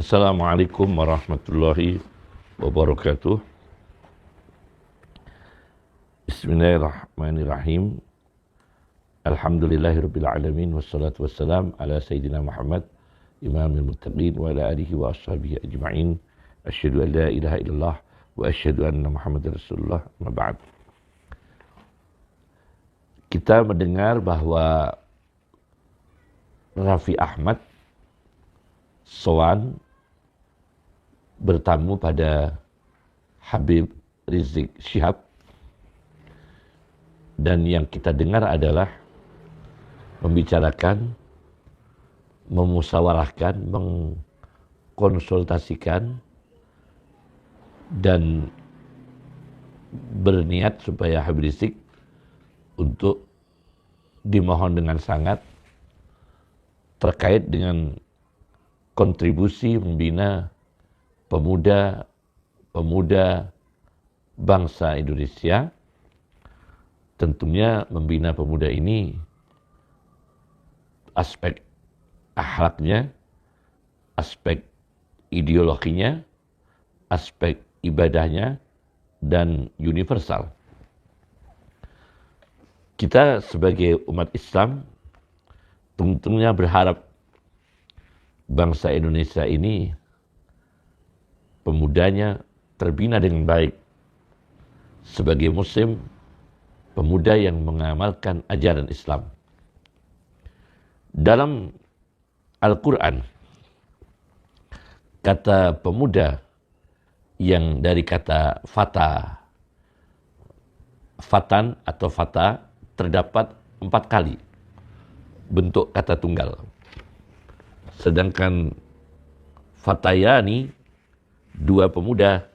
Assalamualaikum warahmatullahi wabarakatuh. Bismillahirrahmanirrahim. Alhamdulillahirabbil alamin wassalatu wassalam ala sayyidina Muhammad imamil muttaqin wa ala alihi wa ashabihi ajma'in. Asyhadu an la ilaha illallah wa asyhadu anna Muhammadar Rasulullah. Amma ba'd. Kita mendengar bahwa Raffi Ahmad sowan bertamu pada Habib Rizik Syihab, dan yang kita dengar adalah membicarakan, memusyawarahkan, mengkonsultasikan dan berniat supaya Habib Rizik untuk dimohon dengan sangat terkait dengan kontribusi membina pemuda bangsa Indonesia. Tentunya membina pemuda ini aspek akhlaknya, aspek ideologinya, aspek ibadahnya, dan universal. Kita sebagai umat Islam tentunya berharap bangsa Indonesia ini pemudanya terbina dengan baik sebagai muslim, pemuda yang mengamalkan ajaran Islam. Dalam Al-Quran, kata pemuda yang dari kata fatan atau fata terdapat 4 kali bentuk kata tunggal. Sedangkan fatayani, 2 pemuda,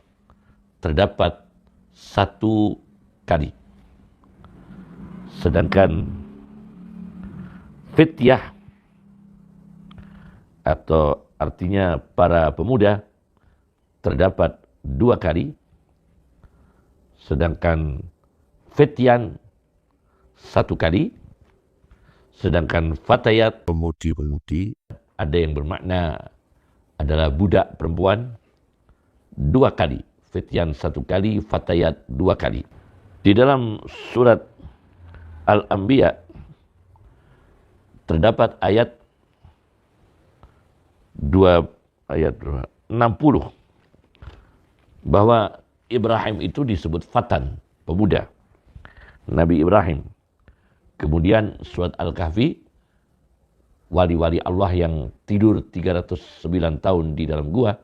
terdapat 1 kali. Sedangkan fityah atau artinya para pemuda terdapat 2 kali. Sedangkan fityan 1 kali. Sedangkan fatayat, pemudi-pemudi, ada yang bermakna adalah budak perempuan, 2 kali. Fityan 1 kali, fatayat 2 kali. Di dalam surat Al-Anbiya terdapat ayat 60 bahwa Ibrahim itu disebut fatan, pemuda, Nabi Ibrahim. Kemudian surat Al-Kahfi, wali-wali Allah yang tidur 309 tahun di dalam gua,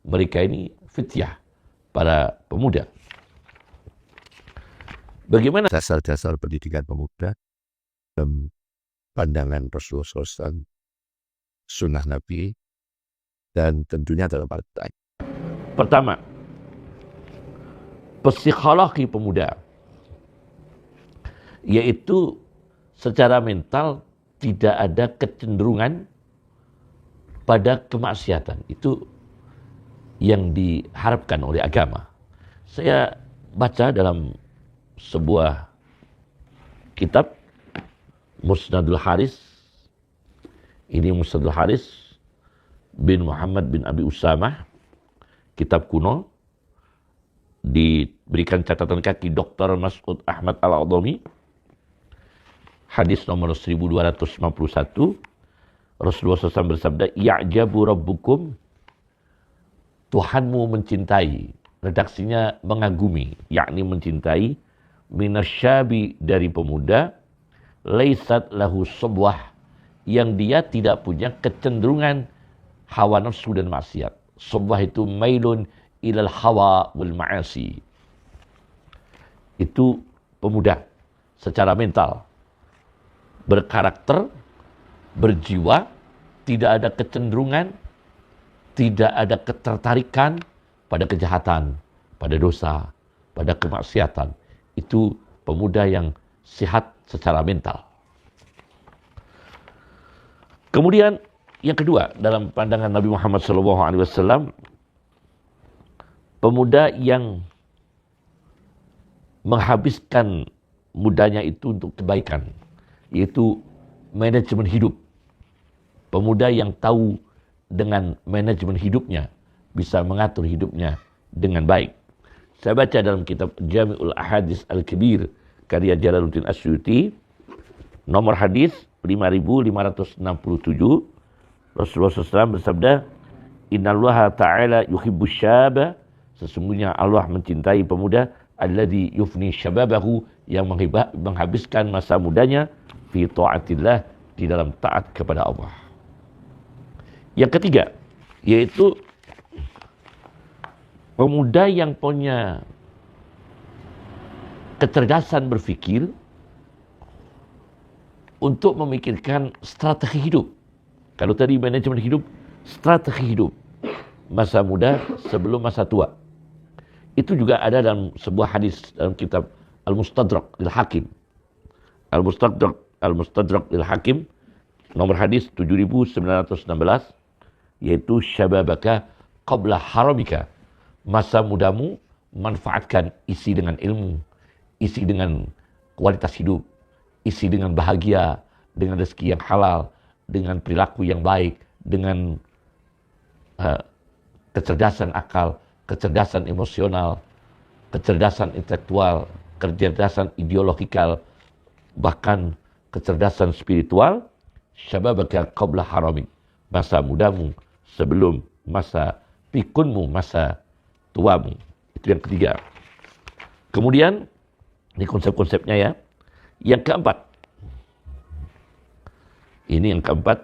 mereka ini fityah, para pemuda. Bagaimana dasar-dasar pendidikan pemuda dalam pandangan Rasulullah SAW, sunnah Nabi, dan tentunya dalam partai? Pertama, psikologi pemuda, yaitu secara mental tidak ada kecenderungan pada kemaksiatan. Itu yang diharapkan oleh agama. Saya baca dalam sebuah kitab, Musnadul Haris. Ini Musnadul Haris bin Muhammad bin Abi Usamah, kitab kuno, diberikan catatan kaki Dr. Mas'ud Ahmad Al-Adhami. Hadis nomor 1251, Rasulullah SAW bersabda, "Ya'jabu rabbukum," Tuhanmu mencintai, redaksinya mengagumi, yakni mencintai, minasyabi, dari pemuda, laisat lahu subwah, yang dia tidak punya kecenderungan hawa nafsu dan maksiat. Subwah itu mailun ilal hawa wal ma'asi. Itu pemuda secara mental, berkarakter, berjiwa, tidak ada kecenderungan, tidak ada ketertarikan pada kejahatan, pada dosa, pada kemaksiatan. Itu pemuda yang sehat secara mental. Kemudian yang kedua, dalam pandangan Nabi Muhammad SAW, pemuda yang menghabiskan mudanya itu untuk kebaikan, yaitu manajemen hidup. Pemuda yang tahu dengan manajemen hidupnya, bisa mengatur hidupnya dengan baik. Saya baca dalam kitab Jami'ul Ahadits Al-Kabir karya Jalaluddin Asyuti, nomor hadis 5567, Rasulullah SAW bersabda, Innallaha ta'ala yuhibbus syaba, sesungguhnya Allah mencintai pemuda, alladzi yufni syababahu, yang menghabiskan masa mudanya fi ta'atillah, di dalam taat kepada Allah. Yang ketiga, yaitu pemuda yang punya kecerdasan berpikir untuk memikirkan strategi hidup. Kalau tadi manajemen hidup, strategi hidup masa muda sebelum masa tua. Itu juga ada dalam sebuah hadis dalam kitab Al-Mustadrak Lil-Hakim. Al-Mustadrak Lil-Hakim, nomor hadis 7916, yaitu syababaka qabla haramika. Masa mudamu manfaatkan, isi dengan ilmu, isi dengan kualitas hidup, isi dengan bahagia, dengan rezeki yang halal, dengan perilaku yang baik, dengan kecerdasan akal, kecerdasan emosional, kecerdasan intelektual, kecerdasan ideologikal, bahkan kecerdasan spiritual. Syababaka qabla haramik, masa mudamu sebelum masa pikunmu, masa tuamu. Itu yang ketiga. Kemudian, ini konsep-konsepnya ya. Yang keempat, ini yang keempat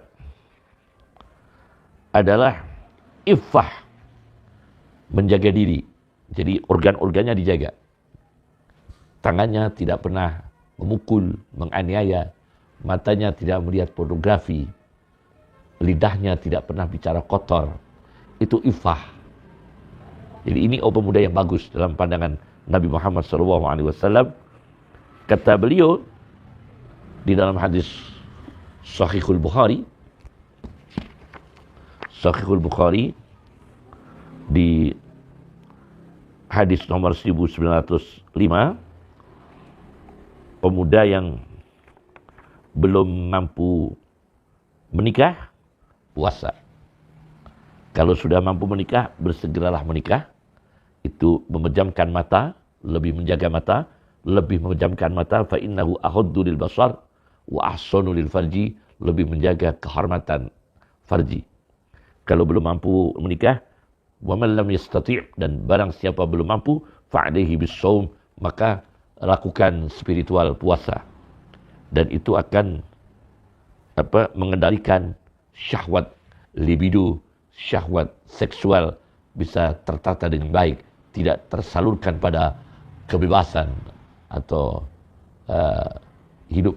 adalah iffah, menjaga diri. Jadi organ-organnya dijaga. Tangannya tidak pernah memukul, menganiaya. Matanya tidak melihat pornografi. Lidahnya tidak pernah bicara kotor. Itu iffah. Jadi ini pemuda yang bagus dalam pandangan Nabi Muhammad SAW. Kata beliau di dalam hadis Sahihul Bukhari, di hadis nomor 1905, pemuda yang belum mampu menikah, puasa. Kalau sudah mampu menikah, bersegeralah menikah. Itu memejamkan mata, lebih menjaga mata, lebih memejamkan mata, fa innahu ahaddu lil basar wa ahsanu lil farji, lebih menjaga kehormatan farji. Kalau belum mampu menikah, wa man lam yastati', dan barang siapa belum mampu, fa alaihi bis-shaum, maka lakukan spiritual, puasa. Dan itu akan mengendalikan syahwat libido, syahwat seksual bisa tertata dengan baik, tidak tersalurkan pada kebebasan atau hidup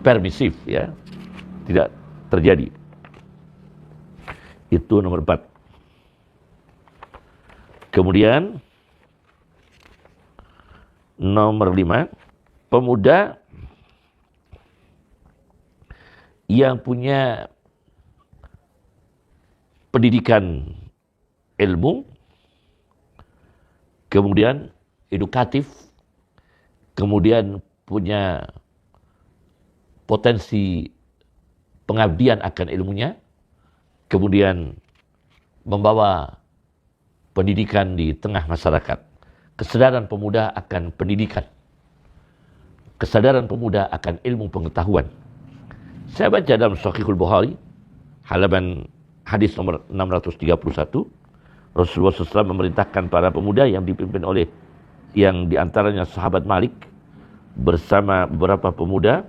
permisif, ya, tidak terjadi. Itu nomor 4. Kemudian nomor 5, pemuda yang punya pendidikan ilmu, kemudian edukatif, kemudian punya potensi pengabdian akan ilmunya, kemudian membawa pendidikan di tengah masyarakat. Kesadaran pemuda akan pendidikan, kesadaran pemuda akan ilmu pengetahuan. Saya baca dalam Sahihul Bukhari, halaman hadis nomor 631, Rasulullah SAW memerintahkan para pemuda yang dipimpin oleh yang diantaranya sahabat Malik bersama beberapa pemuda.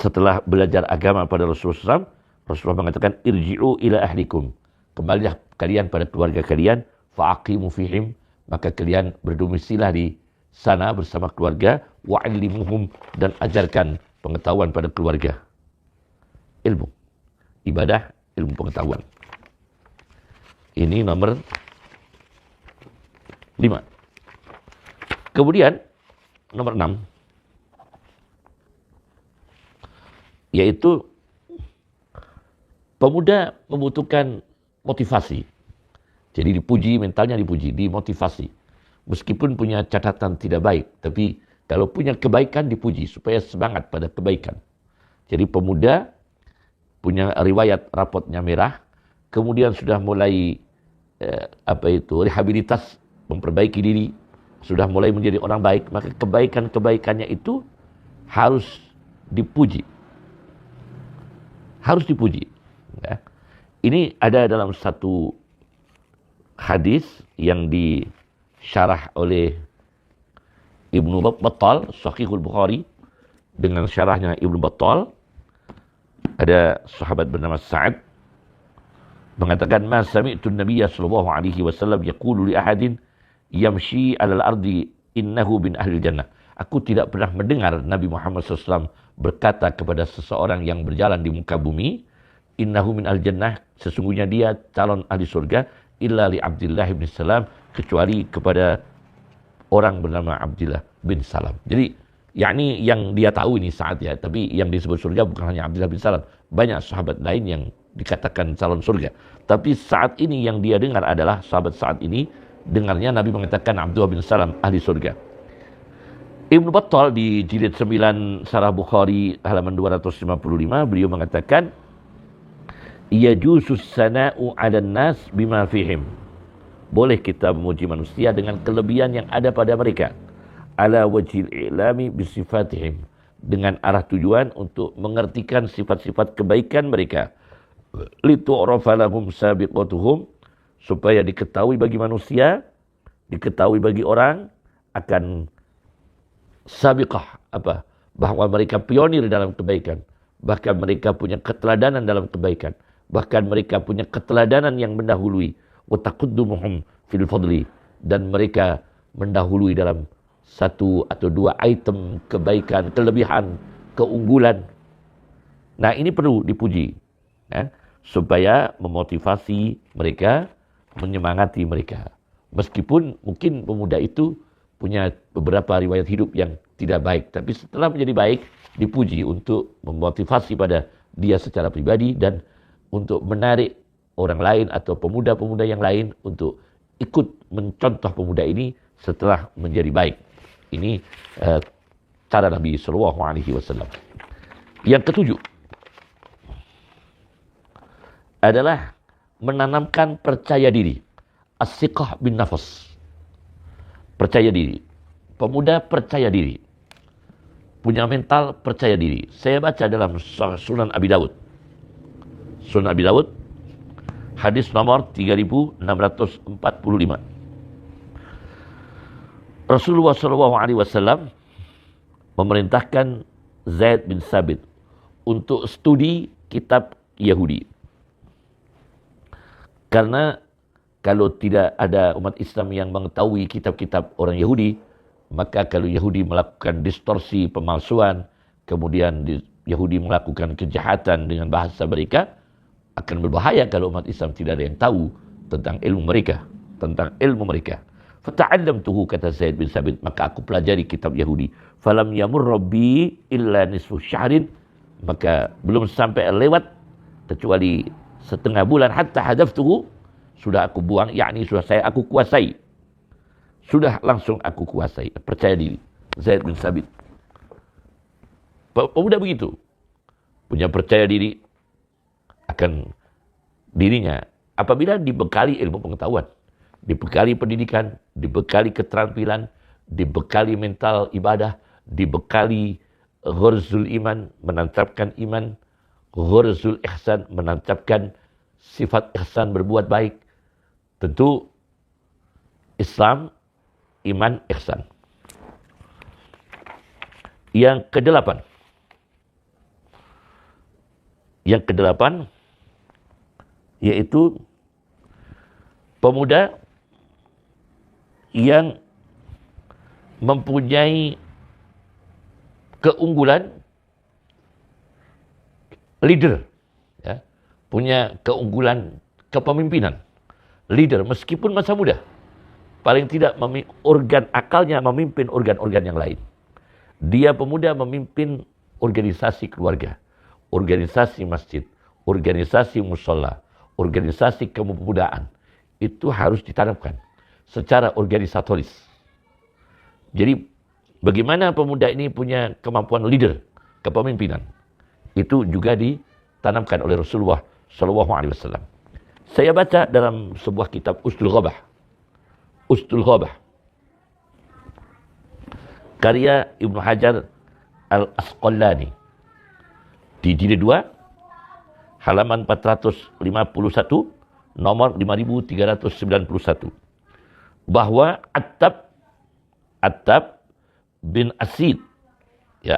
Setelah belajar agama pada Rasulullah SAW, Rasulullah mengatakan, irji'u ila ahlikum, kembalilah kalian pada keluarga kalian, fa'aqimu fihim, maka kalian berdomisilah di sana bersama keluarga, wa'allimuhum, dan ajarkan pengetahuan pada keluarga. Ilmu, ibadah, ilmu pengetahuan. Ini nomor 5. Kemudian nomor 6, yaitu pemuda membutuhkan motivasi. Jadi dipuji, mentalnya dipuji, dimotivasi. Meskipun punya catatan tidak baik, tapi kalau punya kebaikan dipuji supaya semangat pada kebaikan. Jadi pemuda punya riwayat rapotnya merah, kemudian sudah mulai rehabilitas, memperbaiki diri, sudah mulai menjadi orang baik, maka kebaikan-kebaikannya itu harus dipuji. Harus dipuji. Ya. Ini ada dalam satu hadis yang disyarah oleh Ibnu Battal, Sahihul Bukhari, dengan syarahnya Ibnu Battal. Ada sahabat bernama Sa'ad mengatakan, "Ma sami'tu an-nabiyya sallallahu alaihi wasallam yaqulu li ahadin yamshi 'alal ardi innahu min ahli jannah." Aku tidak pernah mendengar Nabi Muhammad SAW berkata kepada seseorang yang berjalan di muka bumi, innahu min ahli jannah, sesungguhnya dia calon ahli surga, illa li Abdullah bin Salam, kecuali kepada orang bernama Abdullah bin Salam. Jadi yakni yang dia tahu ini saat ya, tapi yang disebut surga bukan hanya Abdullah bin Salam, banyak sahabat lain yang dikatakan calon surga. Tapi saat ini yang dia dengar adalah sahabat saat ini dengarnya Nabi mengatakan Abdullah bin Salam ahli surga. Ibnu Battal di jilid 9 Sarah Bukhari halaman 255 beliau mengatakan, yajuzus sana'u 'alan nas bima fihim. Boleh kita memuji manusia dengan kelebihan yang ada pada mereka. Ala wajhil i'lami bisifatihim, dengan arah tujuan untuk mengertikan sifat-sifat kebaikan mereka. Litu'rafa lahum sabiqatuhum, supaya diketahui bagi manusia, diketahui bagi orang akan sabiqah, bahwa mereka pionir dalam kebaikan, bahkan mereka punya keteladanan dalam kebaikan, bahkan mereka punya keteladanan yang mendahului, wa taquddumuhum fil fadli, dan mereka mendahului dalam satu atau dua item kebaikan, kelebihan, keunggulan. Nah, ini perlu dipuji, ya, supaya memotivasi mereka, menyemangati mereka. Meskipun mungkin pemuda itu punya beberapa riwayat hidup yang tidak baik, tapi setelah menjadi baik, dipuji untuk memotivasi pada dia secara pribadi dan untuk menarik orang lain atau pemuda-pemuda yang lain untuk ikut mencontoh pemuda ini setelah menjadi baik. Ini cara Nabi Sallallahu Alaihi Wasallam. Yang ketujuh adalah menanamkan percaya diri, as-siqah bin nafas. Percaya diri. Pemuda percaya diri. Punya mental percaya diri. Saya baca dalam Sunan Abi Dawud. Sunan Abi Dawud, hadis nomor 3645. Rasulullah SAW memerintahkan Zaid bin Sabit untuk studi kitab Yahudi. Karena kalau tidak ada umat Islam yang mengetahui kitab-kitab orang Yahudi, maka kalau Yahudi melakukan distorsi, pemalsuan, kemudian Yahudi melakukan kejahatan dengan bahasa mereka, akan berbahaya kalau umat Islam tidak ada yang tahu tentang ilmu mereka, Fata'allamtuhu, kata Zaid bin Sabit, maka aku pelajari kitab Yahudi. Falam yamur rabbi illa nisfu syahrin, maka belum sampai lewat kecuali setengah bulan, hatta hadaftuhu, sudah aku buang, yakni sudah aku kuasai. Sudah langsung aku kuasai. Percaya diri. Zaid bin Sabit. Pemuda begitu. Punya percaya diri akan dirinya apabila dibekali ilmu pengetahuan, dibekali pendidikan, dibekali keterampilan, dibekali mental ibadah, dibekali ghurzul iman, menancapkan iman, ghurzul ihsan, menancapkan sifat ihsan, berbuat baik. Tentu Islam, iman, ihsan. Yang kedelapan yaitu pemuda yang mempunyai keunggulan leader, ya, punya keunggulan kepemimpinan, leader meskipun masa muda, paling tidak organ akalnya memimpin organ-organ yang lain. Dia pemuda memimpin organisasi keluarga, organisasi masjid, organisasi mushola, organisasi kepemudaan. Itu harus ditanamkan secara organisatoris. Jadi bagaimana pemuda ini punya kemampuan leader, kepemimpinan, itu juga ditanamkan oleh Rasulullah SAW. Saya baca dalam sebuah kitab Ustul Ghabah, karya Ibnu Hajar Al-Asqalani, di jilid 2, halaman 451, nomor 5391, bahwa Attab bin Asid,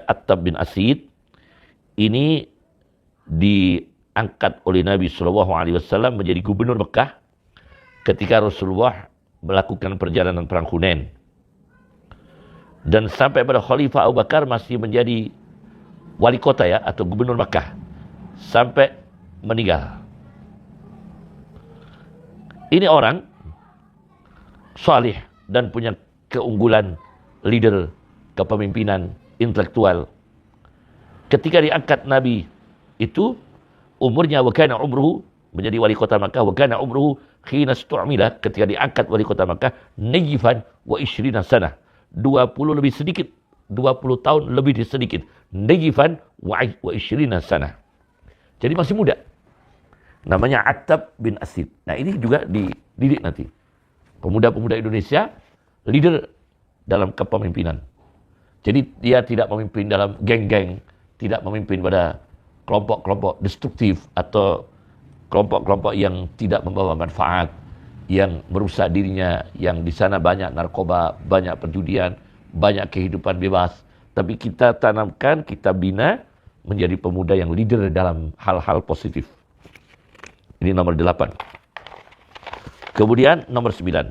Attab bin Asid ini diangkat oleh Nabi SAW menjadi gubernur Mekah ketika Rasulullah melakukan perjalanan perang Hunain. Dan sampai pada Khalifah Abu Bakar masih menjadi wali kota atau gubernur Mekah sampai meninggal. Ini orang salih dan punya keunggulan leader, kepemimpinan, intelektual. Ketika diangkat Nabi itu, umurnya wakana umruhu, menjadi wali kota Makkah, wakana umruhu khina stu'mila, ketika diangkat wali kota Makkah, najifan wa ishrina sanah, 20 lebih sedikit, 20 tahun lebih sedikit, najifan wa ishrina sanah. Jadi masih muda. Namanya Attab bin Asid. Nah, ini juga dididik nanti. Pemuda-pemuda Indonesia, leader dalam kepemimpinan. Jadi dia tidak memimpin dalam geng-geng, tidak memimpin pada kelompok-kelompok destruktif atau kelompok-kelompok yang tidak membawa manfaat, yang merusak dirinya, yang di sana banyak narkoba, banyak perjudian, banyak kehidupan bebas. Tapi kita tanamkan, kita bina menjadi pemuda yang leader dalam hal-hal positif. Ini nomor 8. Kemudian nomor 9,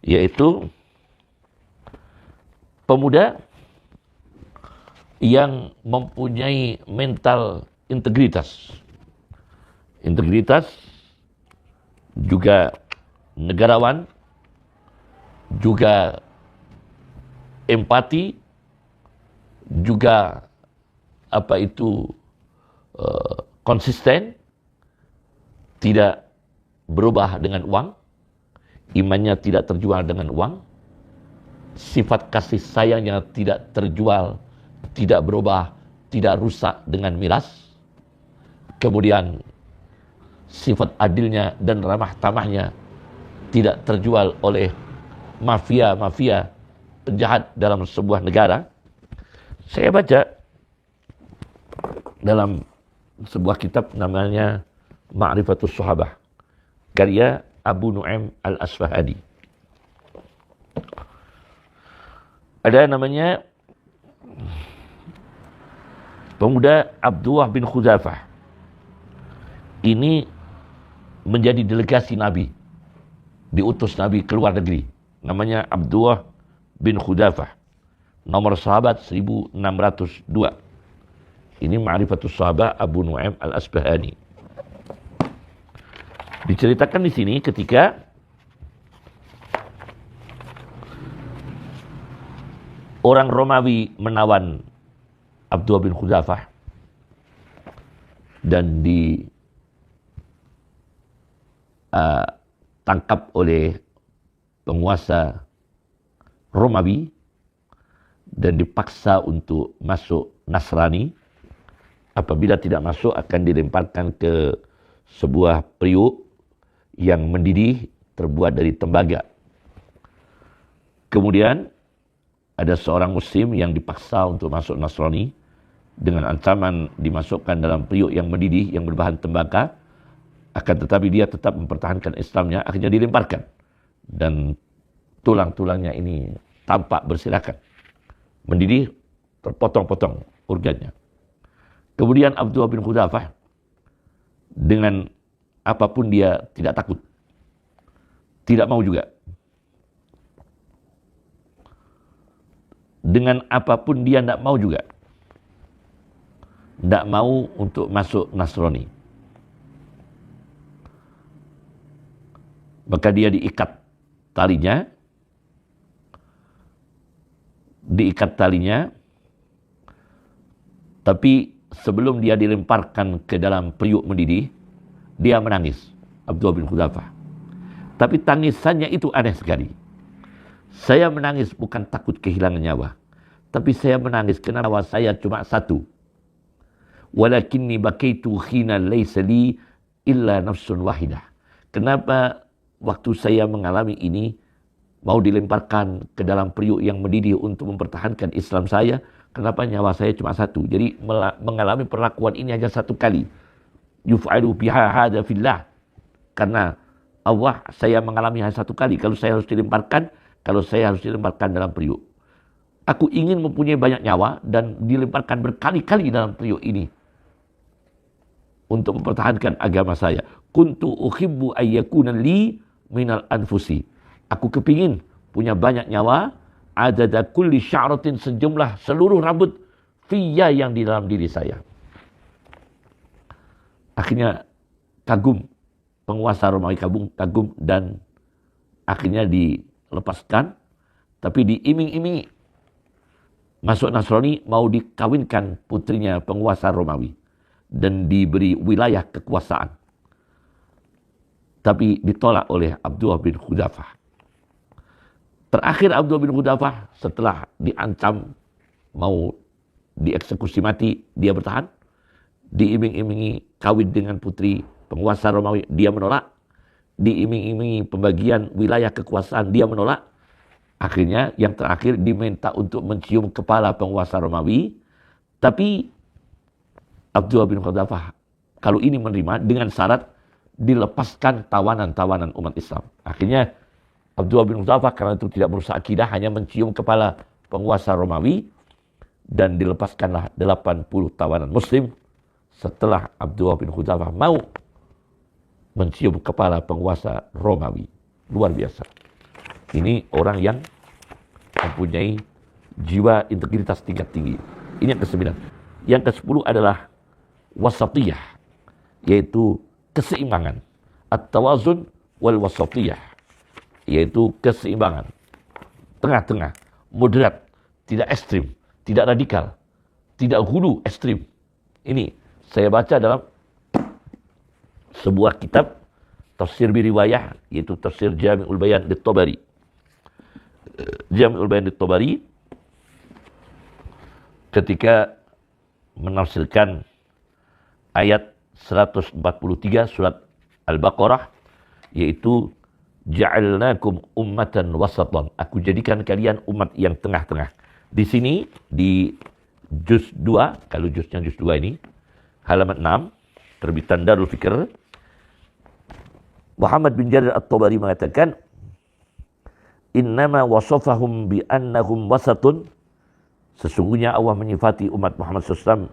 yaitu pemuda yang mempunyai mental integritas. Integritas, juga negarawan, juga empati, juga konsisten, tidak berubah dengan uang, imannya tidak terjual dengan uang, sifat kasih sayangnya tidak terjual, tidak berubah, tidak rusak dengan miras. Kemudian sifat adilnya dan ramah tamahnya tidak terjual oleh mafia-mafia penjahat dalam sebuah negara. Saya baca dalam sebuah kitab namanya Ma'rifatus Sahabah, karya Abu Nu'aim Al-Asfahani. Ada namanya pemuda Abdullah bin Khuzafah. Ini menjadi delegasi Nabi, diutus Nabi ke luar negeri. Namanya Abdullah bin Khuzafah. Nomor sahabat 1602. Ini Ma'rifatus Sahabah Abu Nu'aim Al-Asbahani. Diceritakan di sini ketika orang Romawi menawan Abdullah bin Khuzafah dan ditangkap oleh penguasa Romawi dan dipaksa untuk masuk Nasrani. Apabila tidak masuk akan dilemparkan ke sebuah periuk yang mendidih terbuat dari tembaga. Kemudian ada seorang muslim yang dipaksa untuk masuk Nasrani dengan ancaman dimasukkan dalam periuk yang mendidih yang berbahan tembaga, akan tetapi dia tetap mempertahankan Islamnya, akhirnya dilemparkan dan tulang-tulangnya ini tampak berserakan, mendidih, terpotong-potong organnya. Kemudian Abdullah bin Khuzafah dengan apapun dia tidak takut, tidak mau juga. Dengan apapun dia tidak mau juga. Tidak mau untuk masuk Nasrani. Maka dia diikat talinya, tapi sebelum dia dilemparkan ke dalam periuk mendidih, dia menangis, Abdullah bin Khuzafah. Tapi tangisannya itu aneh sekali. Saya menangis bukan takut kehilangan nyawa, tapi saya menangis karena nyawa saya cuma satu. Walakinni bakaitu khina laysa li illa nafsun wahidah. Kenapa waktu saya mengalami ini, mau dilemparkan ke dalam periuk yang mendidih untuk mempertahankan Islam saya, kenapa nyawa saya cuma satu? Jadi mengalami perlakuan ini hanya satu kali. Yuf'alu biha hadha fillah. Karena Allah, saya mengalami hanya satu kali. Kalau saya harus dilemparkan dalam periuk. Aku ingin mempunyai banyak nyawa dan dilemparkan berkali-kali dalam periuk ini untuk mempertahankan agama saya. Kuntu uhibbu ayyakuna li minal anfusi. Aku kepingin punya banyak nyawa, adada kulli sya'ratin, sejumlah seluruh rambut fiyya yang di dalam diri saya. Akhirnya kagum, penguasa Romawi kagum dan akhirnya dilepaskan, tapi diiming-imingi. Masuk Nasrani, mau dikawinkan putrinya penguasa Romawi dan diberi wilayah kekuasaan. Tapi ditolak oleh Abdullah bin Hudafah. Terakhir Abdullah bin Hudafah setelah diancam mau dieksekusi mati, dia bertahan. Diiming-imingi kawin dengan putri penguasa Romawi, dia menolak. Diiming-imingi pembagian wilayah kekuasaan, dia menolak. Akhirnya yang terakhir diminta untuk mencium kepala penguasa Romawi. Tapi Abdullah bin Hudafah kalau ini menerima dengan syarat dilepaskan tawanan-tawanan umat Islam. Akhirnya Abdullah bin Hudafah karena itu tidak merusak akidah, hanya mencium kepala penguasa Romawi dan dilepaskanlah 80 tawanan Muslim setelah Abdullah bin Hudafah mau mencium kepala penguasa Romawi. Luar biasa. Ini orang yang mempunyai jiwa integritas tingkat tinggi. Ini yang ke-9. Yang ke-10 adalah wasatiyah, yaitu keseimbangan. At-tawazun wal wasatiyah, yaitu keseimbangan. Tengah-tengah, moderat, tidak ekstrim, tidak radikal, tidak hulu ekstrim. Ini saya baca dalam sebuah kitab tafsir biriwayah, yaitu tafsir Jami'ul Bayan Lit-Tabari. Jami'ul Bayan Lit-Tabari ketika menafsirkan ayat 143 surat Al-Baqarah, yaitu ja'alnakum ummatan wasatan. Aku jadikan kalian umat yang tengah-tengah. Di sini di juz 2, kalau juznya juz 2 ini, halaman 6, terbitan Darul Fikr, Muhammad bin Jarir At-Tabari mengatakan, innama wasafahum bi annahum wasatun. Sesungguhnya Allah menyifati umat Muhammad SAW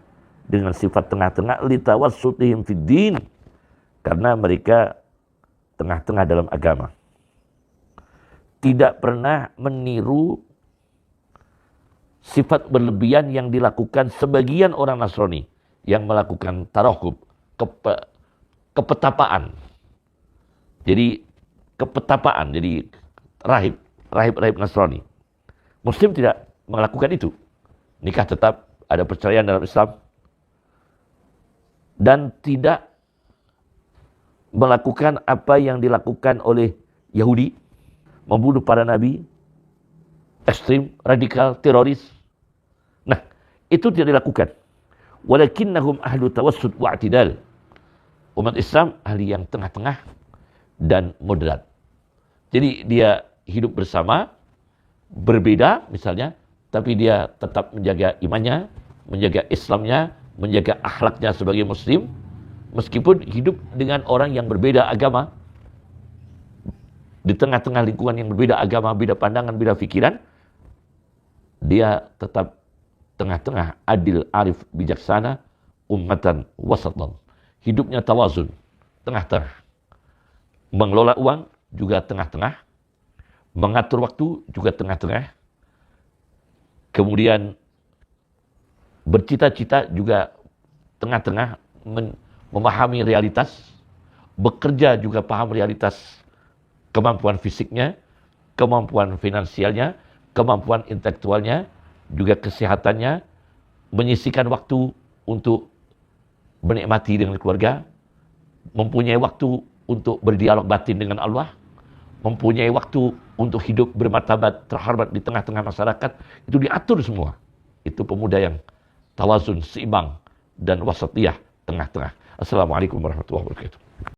dengan sifat tengah-tengah, litawassutihim fid din, karena mereka tengah-tengah dalam agama. Tidak pernah meniru sifat berlebihan yang dilakukan sebagian orang Nasrani yang melakukan tarahub, kepetapaan. Jadi kepetapaan, jadi rahib Nasrani. Muslim tidak melakukan itu. Nikah tetap, ada perceraian dalam Islam, dan tidak melakukan apa yang dilakukan oleh Yahudi, membunuh para nabi, ekstrim, radikal, teroris. Nah, itu tidak dilakukan. Walakinnahum ahlu tawassut wa'tidal. Umat Islam ahli yang tengah-tengah dan moderat. Jadi dia hidup bersama, berbeda misalnya, tapi dia tetap menjaga imannya, menjaga Islamnya, menjaga akhlaknya sebagai Muslim, meskipun hidup dengan orang yang berbeda agama, di tengah-tengah lingkungan yang berbeda agama, beda pandangan, beda pikiran, dia tetap tengah-tengah, adil, arif, bijaksana, ummatan wasatan. Hidupnya tawazun, tengah-tengah. Mengelola uang juga tengah-tengah, mengatur waktu juga tengah-tengah, kemudian bercita-cita juga tengah-tengah, memahami realitas, bekerja juga paham realitas, kemampuan fisiknya, kemampuan finansialnya, kemampuan intelektualnya, juga kesehatannya, menyisihkan waktu untuk menikmati dengan keluarga, mempunyai waktu untuk berdialog batin dengan Allah, mempunyai waktu untuk hidup bermartabat, terhormat di tengah-tengah masyarakat. Itu diatur semua. Itu pemuda yang tawazun, seimbang, dan wasatiyah, tengah-tengah. Assalamualaikum warahmatullahi wabarakatuh.